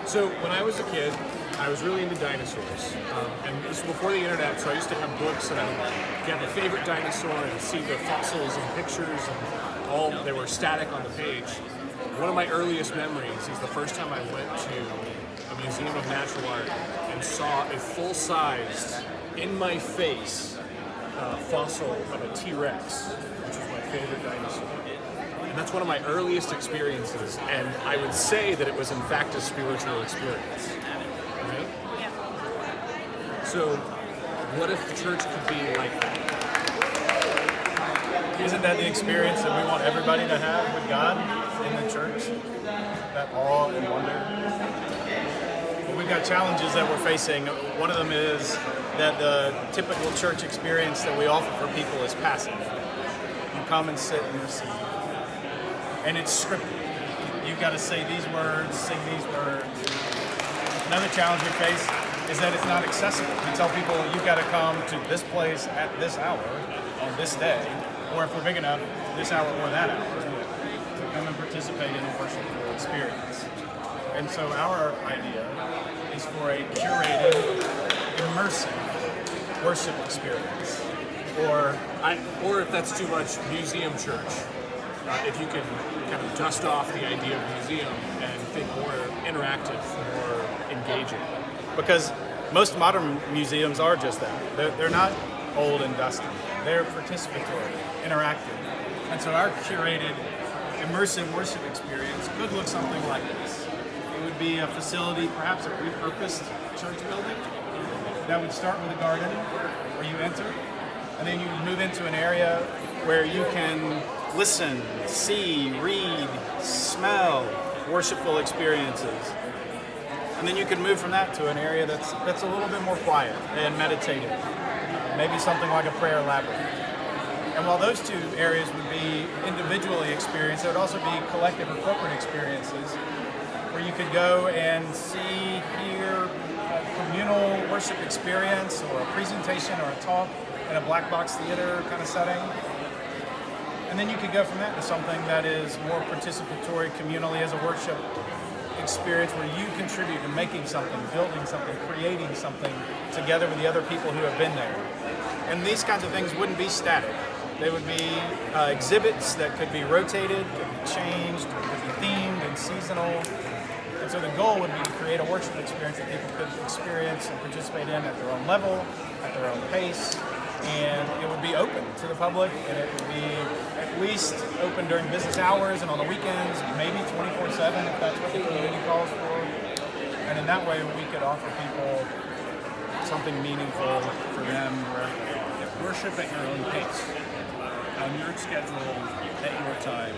So when I was a kid, I was really into dinosaurs. And this was before the internet, so I used to have books and I would get my favorite dinosaur and see the fossils and pictures and all, they were static on the page. One of my earliest memories is the first time I went to a museum of natural art and saw a full-sized, in-my-face fossil of a T-Rex, which was my favorite dinosaur. And that's one of my earliest experiences, and I would say that it was in fact a spiritual experience. Right? So, what if the church could be like that? Isn't that the experience that we want everybody to have with God in the church? That awe and wonder? But we've got challenges that we're facing. One of them is that the typical church experience that we offer for people is passive. You come and sit and receive. And it's scripted. You've got to say these words, sing these words. Another challenge we face is that it's not accessible. We tell people you've got to come to this place at this hour on this day, or if we're big enough, this hour or that hour, to come and participate in a worshipful experience. And so our idea is for a curated, immersive worship experience. Or if that's too much, museum church. If you can kind of dust off the idea of museum and think more interactive, more engaging. Because most modern museums are just that. They're not old and dusty. They're participatory, interactive. And so our curated, immersive worship experience could look something like this. It would be a facility, perhaps a repurposed church building, that would start with a garden where you enter, and then you move into an area where you can listen, see, read, smell, worshipful experiences. And then you can move from that to an area that's a little bit more quiet and meditative. Maybe something like a prayer labyrinth. And while those two areas would be individually experienced, there would also be collective or corporate experiences where you could go and see, hear a communal worship experience or a presentation or a talk in a black box theater kind of setting. And then you could go from that to something that is more participatory communally as a worship experience where you contribute to making something, building something, creating something together with the other people who have been there. And these kinds of things wouldn't be static. They would be exhibits that could be rotated, could be changed, could be themed and seasonal. And so the goal would be to create a worship experience that people could experience and participate in at their own level, at their own pace. And it would be open to the public, and it would be at least open during business hours and on the weekends, maybe 24/7 if that's what the community calls for. And in that way, we could offer people something meaningful for them wherever they are. Worship at your own pace, on your schedule, at your time.